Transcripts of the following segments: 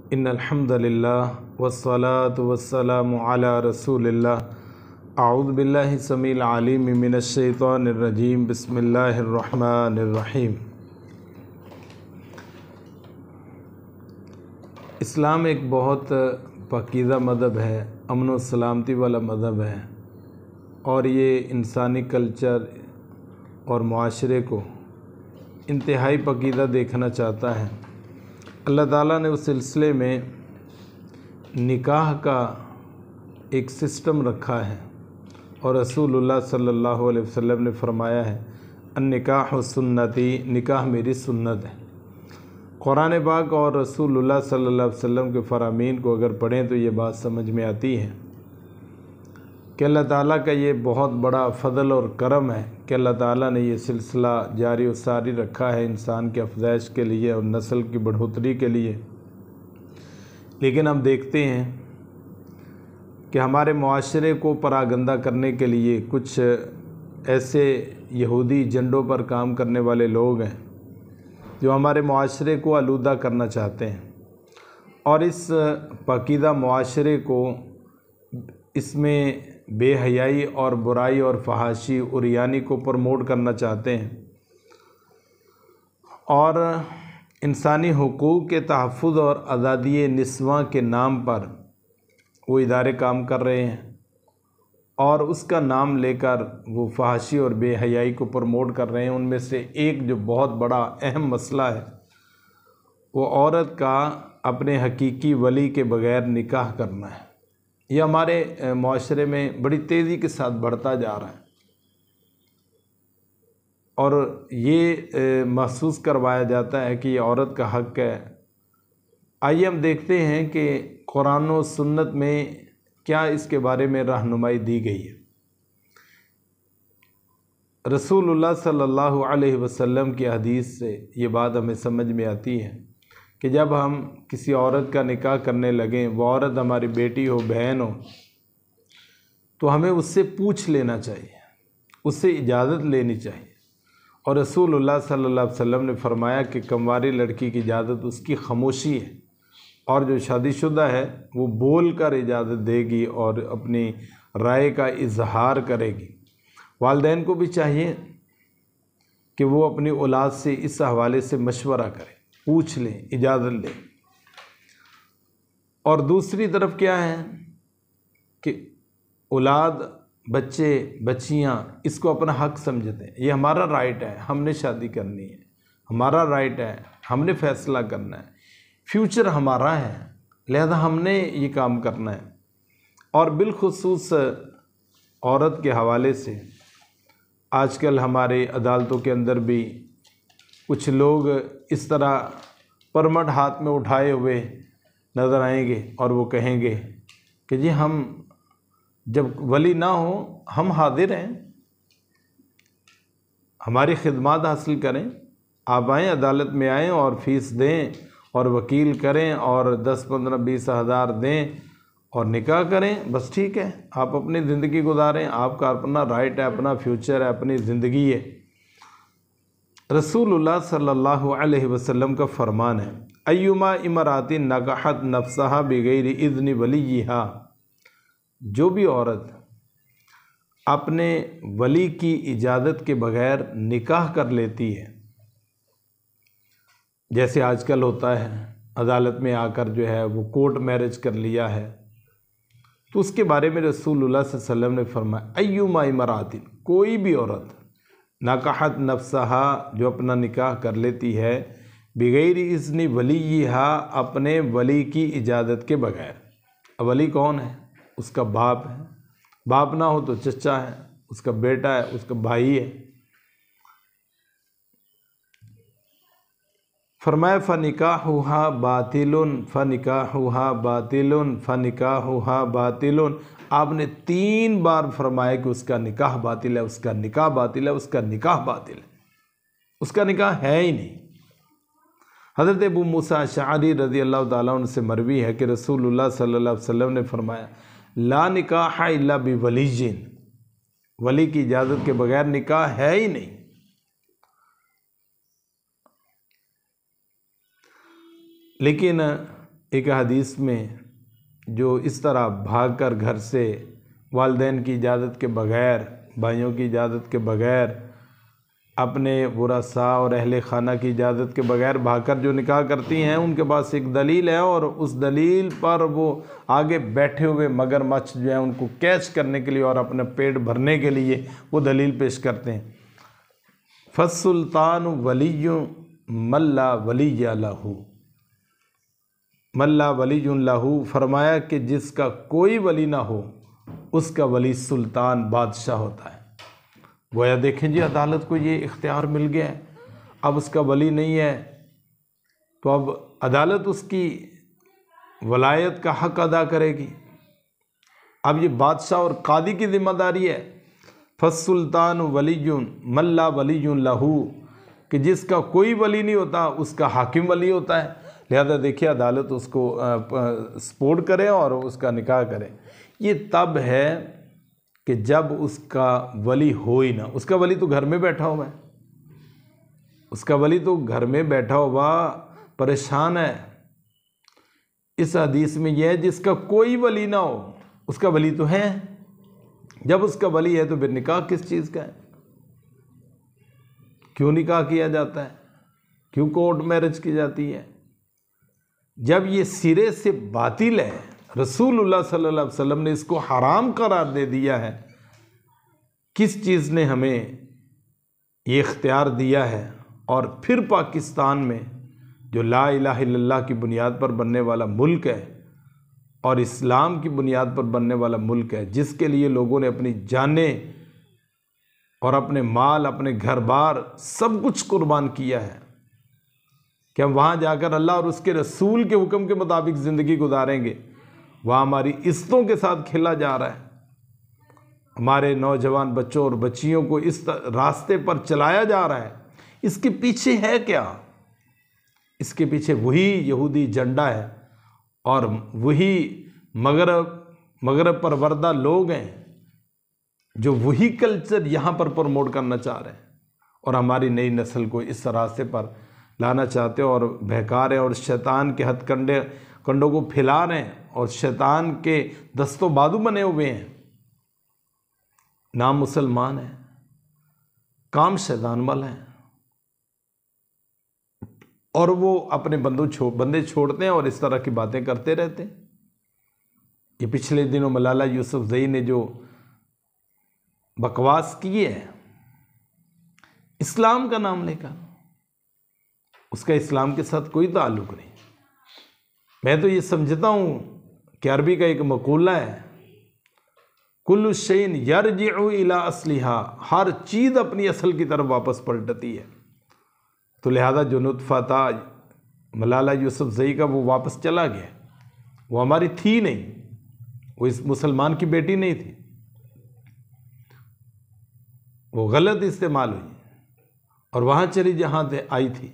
इन्नल हम्दुलिल्लाह वस्सलातु वस्सलामु अला रसूलिल्लाह अऊज़ु बिल्लाहि समील अलीम मिनश शैतानिर रजीम बिस्मिल्लाहिर रहमानिर रहीम। इस्लाम एक बहुत पाकीज़ा मज़हब है, अमन व सलामती वाला मज़हब है और ये इंसानी कल्चर और मुआशरे को इंतहाई पाकीज़ा देखना चाहता है। अल्लाह ताला ने उस सिलसिले में निकाह का एक सिस्टम रखा है और रसूलुल्लाह सल्लल्लाहु अलैहि वसल्लम ने फरमाया है अन्निकाह सुन्नती, निकाह मेरी सुन्नत है। कुरान पाक और रसूलुल्लाह सल्लल्लाहु अलैहि वसल्लम के फरामीन को अगर पढ़ें तो ये बात समझ में आती है कि अल्लाह ताला का ये बहुत बड़ा फ़ज़ल और करम है कि अल्लाह ताला ने ये सिलसिला जारी व सारी रखा है इंसान के अफज़ाइश के लिए और नस्ल की बढ़ोतरी के लिए। लेकिन हम देखते हैं कि हमारे मुआशरे को परागंदा करने के लिए कुछ ऐसे यहूदी झंडों पर काम करने वाले लोग हैं जो हमारे मुआशरे को आलूदा करना चाहते हैं और इस पाकीज़ा मुआशरे को इसमें बेहयाई और बुराई और फहाशी उरियानी को प्रमोट करना चाहते हैं और इंसानी हुकूक़ के तहफ़्फ़ुज़ और आज़ादी निस्वां के नाम पर वो इदारे काम कर रहे हैं और उसका नाम लेकर वो फहाशी और बेहयाई को प्रमोट कर रहे हैं। उनमें से एक जो बहुत बड़ा अहम मसला है वो औरत का अपने हकीकी वली के बग़ैर निकाह करना है। यह हमारे मुआशरे में बड़ी तेज़ी के साथ बढ़ता जा रहा है और ये महसूस करवाया जाता है कि ये औरत का हक़ है। आइए हम देखते हैं कि कुरान और सुन्नत में क्या इसके बारे में रहनुमाई दी गई है। रसूलुल्लाह सल्लल्लाहु अलैहि वसल्लम की हदीस से ये बात हमें समझ में आती है कि जब हम किसी औरत का निकाह करने लगें, वो औरत हमारी बेटी हो, बहन हो, तो हमें उससे पूछ लेना चाहिए, उससे इजाज़त लेनी चाहिए। और रसूलुल्लाह सल्लल्लाहु अलैहि वसल्लम ने फरमाया कि कमवारी लड़की की इजाज़त उसकी खामोशी है और जो शादीशुदा है वो बोल कर इजाज़त देगी और अपनी राय का इजहार करेगी। वालिदैन को भी चाहिए कि वो अपनी औलाद से इस हवाले से मशवरा करें, पूछ लें, इजाज़त लें। और दूसरी तरफ क्या है कि औलाद, बच्चे, बच्चियाँ इसको अपना हक़ समझते हैं। ये हमारा राइट है, हमने शादी करनी है, हमारा राइट है, हमने फ़ैसला करना है, फ्यूचर हमारा है, लिहाजा हमने ये काम करना है। और बिलखुसूस औरत के हवाले से आजकल हमारे अदालतों के अंदर भी कुछ लोग इस तरह परमट हाथ में उठाए हुए नज़र आएंगे और वो कहेंगे कि जी हम जब वली ना हो हम हाजिर हैं, हमारी खिदमत हासिल करें, आप आएँ, अदालत में आएँ और फ़ीस दें और वकील करें और 10-15-20 हज़ार दें और निकाह करें, बस ठीक है, आप अपनी ज़िंदगी गुजारें, आपका अपना राइट है, अपना फ्यूचर है, अपनी ज़िंदगी है। रसूलुल्लाह सल्लल्लाहु अलैहि वसल्लम का फरमान है अय्युमा इमरातिन नकाहत नफ्सहा बिगैर इज़्नि वलियहा, जो भी औरत अपने वली की इजाज़त के बग़ैर निकाह कर लेती है, जैसे आजकल होता है अदालत में आकर जो है वो कोर्ट मैरिज कर लिया है, तो उसके बारे में रसूलुल्लाह सल्लल्लाहु अलैहि वसल्लम ने फरमाया अय्युमा इमरातिन, कोई भी औरत नकाहत नफ्सहा, जो अपना निकाह कर लेती है, बिगैर इज़्नि वलियहा, अपने वली की इजाज़त के बग़ैर। वली कौन है? उसका बाप है, बाप ना हो तो चचा है, उसका बेटा है, उसका भाई है। फरमाया फ़निकाहुहा बातिलुन फ़निकाहुहा बातिलुन फ़निकाहुहा बातिलुन। आपने 3 बार फरमाया कि उसका निकाह बातिल है, उसका निकाह बातिल है, उसका निकाह बातिल है, उसका निकाह है ही नहीं। हज़रत अबू मूसा अशअरी रज़ी अल्लाह ताला अन्हु से मरवी है कि रसूलुल्लाह सल्लल्लाहु अलैहि वसल्लम ने फरमाया ला निकाह इल्ला बिवलिय्यिन, वली की इजाज़त के बग़ैर निकाह है ही नहीं। लेकिन एक हदीस में जो इस तरह भागकर घर से वालिदैन की इजाज़त के बग़ैर, भाइयों की इजाज़त के बग़ैर, अपने बुरसा और अहले खाना की इजाज़त के बग़ैर भागकर जो निकाह करती हैं, उनके पास एक दलील है और उस दलील पर वो आगे बैठे हुए मगरमच्छ जो हैं उनको कैच करने के लिए और अपना पेट भरने के लिए वो दलील पेश करते हैं। फस्सुल्तान वलिय्यु मल्ला वलिय्य लहू, मल्ला वलिय्य लहू, फरमाया कि जिसका कोई वली ना हो उसका वली सुल्तान, बादशाह होता है। गोया देखें जी, अदालत को ये इख्तियार मिल गया है, अब उसका वली नहीं है तो अब अदालत उसकी वलायत का हक अदा करेगी। अब ये बादशाह और कादी की ज़िम्मेदारी है। फस्सुल्तान वलियुन मल्ला वलियुन लहू, कि जिसका कोई वली नहीं होता उसका हाकिम वली होता है। लिहाजा देखिए, अदालत उसको सपोर्ट करे और उसका निकाह करे। ये तब है कि जब उसका वली हो ही ना, उसका वली तो घर में बैठा हुआ है, उसका वली तो घर में बैठा हुआ परेशान है। इस हदीस में यह है जिसका कोई वली ना हो उसका वली तो है। जब उसका वली है तो फिर निकाह किस चीज़ का है? क्यों निकाह किया जाता है? क्यों कोर्ट मैरिज की जाती है? जब ये सिरे से बातिल है, रसूलुल्लाह सल्लल्लाहु अलैहि वसल्लम ने इसको हराम करार दे दिया है, किस चीज़ ने हमें ये इख्तियार दिया है? और फिर पाकिस्तान में जो ला इलाहा इल्लल्लाह की बुनियाद पर बनने वाला मुल्क है और इस्लाम की बुनियाद पर बनने वाला मुल्क है, जिसके लिए लोगों ने अपनी जानें और अपने माल, अपने घर बार सब कुछ कुर्बान किया है कि हम वहाँ जाकर अल्लाह और उसके रसूल के हुक्म के मुताबिक ज़िंदगी गुजारेंगे, वहाँ हमारी इज्जतों के साथ खेला जा रहा है। हमारे नौजवान बच्चों और बच्चियों को इस रास्ते पर चलाया जा रहा है। इसके पीछे है क्या? इसके पीछे वही यहूदी झंडा है और वही मगरब परवरदा लोग हैं जो वही कल्चर यहाँ पर प्रमोट करना चाह रहे हैं और हमारी नई नस्ल को इस रास्ते पर लाना चाहते हैं और बहका रहे हैं और शैतान के कंडों को फैला रहे हैं और शैतान के दस्तों बाजू बने हुए हैं। नाम मुसलमान है, काम शैतान वाला है और वो अपने बंदे छोड़ते हैं और इस तरह की बातें करते रहते हैं। ये पिछले दिनों मलाला यूसुफजई ने जो बकवास की है इस्लाम का नाम लेकर, उसका इस्लाम के साथ कोई ताल्लुक नहीं। मैं तो ये समझता हूँ कि अरबी का एक मकूला है, कुल्लु शैइन यरजिउ इला असलिहा, हर चीज़ अपनी असल की तरफ वापस पलटती है। तो लिहाजा जो नुत्फ़ा था मलाला यूसुफजई का वो वापस चला गया, वो हमारी थी नहीं, वो इस मुसलमान की बेटी नहीं थी, वो गलत इस्तेमाल हुई और वहाँ चली जहाँ से आई थी।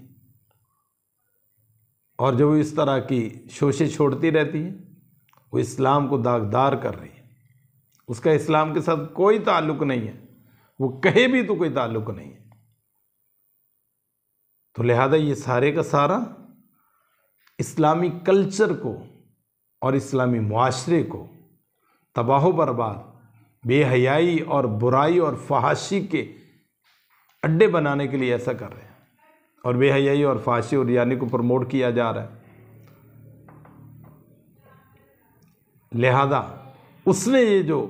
और जो इस तरह की शोशे छोड़ती रहती है वो इस्लाम को दागदार कर रही है, उसका इस्लाम के साथ कोई ताल्लुक नहीं है, वो कहे भी तो कोई ताल्लुक नहीं है। तो लिहाजा ये सारे का सारा इस्लामी कल्चर को और इस्लामी मुआशरे को तबाह बर्बाद, बेहयाई और बुराई और फहाशी के अड्डे बनाने के लिए ऐसा कर रहे हैं और बेहयाई और फहाशी और यानी को प्रमोट किया जा रहा है। लिहाजा उसने ये जो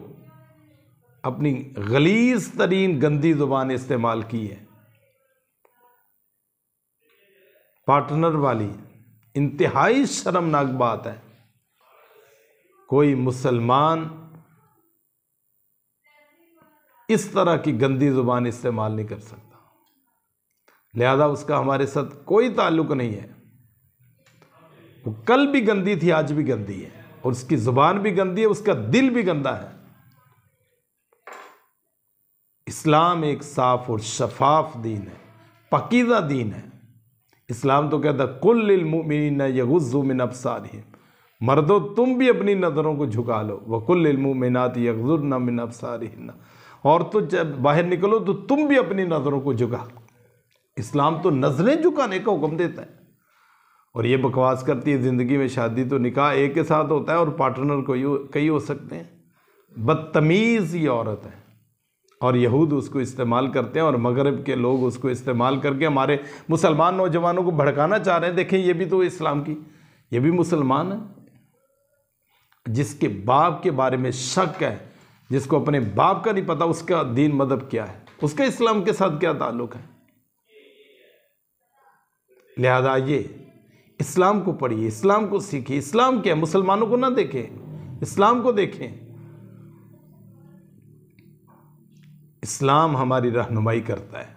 अपनी गलीज़ तरीन गंदी ज़ुबान इस्तेमाल की है, पार्टनर वाली, इंतहाई शर्मनाक बात है। कोई मुसलमान इस तरह की गंदी ज़ुबान इस्तेमाल नहीं कर सकता, लिहाजा उसका हमारे साथ कोई ताल्लुक नहीं है। वो कल भी गंदी थी, आज भी गंदी है और उसकी ज़ुबान भी गंदी है, उसका दिल भी गंदा है। इस्लाम एक साफ और शफाफ दीन है, पकीज़ा दीन है। इस्लाम तो कहता है कुल लिल मुमिनीना यगुज़्ज़ू मिन अब्सारिहिम, मर्दों तुम भी अपनी नज़रों को झुका लो, व कुल लिल मुमिनाति यगुज़्ज़ुना मिन अब्सारिहिन्ना, और तो जब बाहर निकलो तो तुम भी अपनी नज़रों को झुका। इस्लाम तो नज़रें झुकाने का हुक्म देता है और ये बकवास करती है ज़िंदगी में शादी तो निकाह एक के साथ होता है और पार्टनर कई हो सकते हैं। बदतमीज़ ये औरत है और यहूद उसको इस्तेमाल करते हैं और मगरब के लोग उसको इस्तेमाल करके हमारे मुसलमान नौजवानों को भड़काना चाह रहे हैं। देखें, ये भी तो इस्लाम की, ये भी मुसलमान है, जिसके बाप के बारे में शक है, जिसको अपने बाप का नहीं पता उसका दीन मदहब क्या है, उसका इस्लाम के साथ क्या ताल्लुक़ है। लिहाजा ये इस्लाम को पढ़िए, इस्लाम को सीखिए। इस्लाम क्या है, मुसलमानों को ना देखें, इस्लाम को देखें। इस्लाम हमारी रहनुमाई करता है,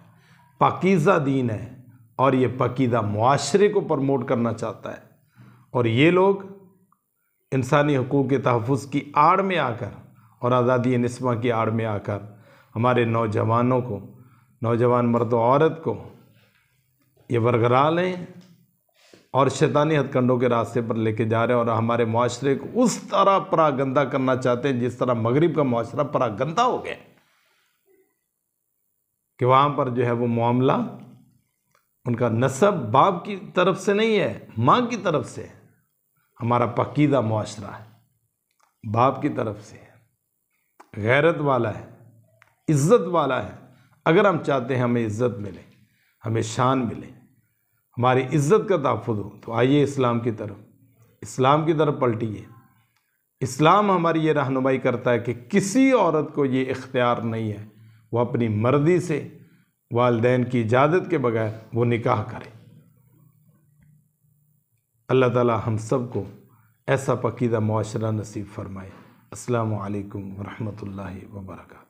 पाकीज़ा दीन है और ये पाकीज़ा मुआशरे को प्रमोट करना चाहता है। और ये लोग इंसानी हकूक़ के तहफ़्फ़ुज़ की आड़ में आकर और आज़ादी निस्मा की आड़ में आकर हमारे नौजवानों को, नौजवान मर्द और औरत को ये बरगरा लें और शैतानी हथकंडों के रास्ते पर लेके जा रहे हैं और हमारे मुआशरे को उस तरह परागंदा करना चाहते हैं जिस तरह मगरिब का मुआशरा परागंदा हो गया कि वहाँ पर जो है वो मामला उनका नसब बाप की तरफ से नहीं है, माँ की तरफ से है। हमारा पाकीज़ा मुआशरा है, बाप की तरफ से है, गैरत वाला है, इज़्ज़त वाला है। अगर हम चाहते हैं हमें इज़्ज़त मिले, हमें शान मिले, हमारी इज़्ज़त का तहफ़्फ़ुज़ हो, तो आइए इस्लाम की तरफ पलटिए। इस्लाम हमारी ये रहनुमाई करता है कि किसी औरत को ये इख्तियार नहीं है वो अपनी मर्ज़ी से वालिदैन की इजाज़त के बगैर वो निकाह करे। अल्लाह ताला हम सब को ऐसा पाकीज़ा मुआशरा नसीब फरमाए। अस्सलामु अलैकुम व रहमतुल्लाहि व बरकातहू।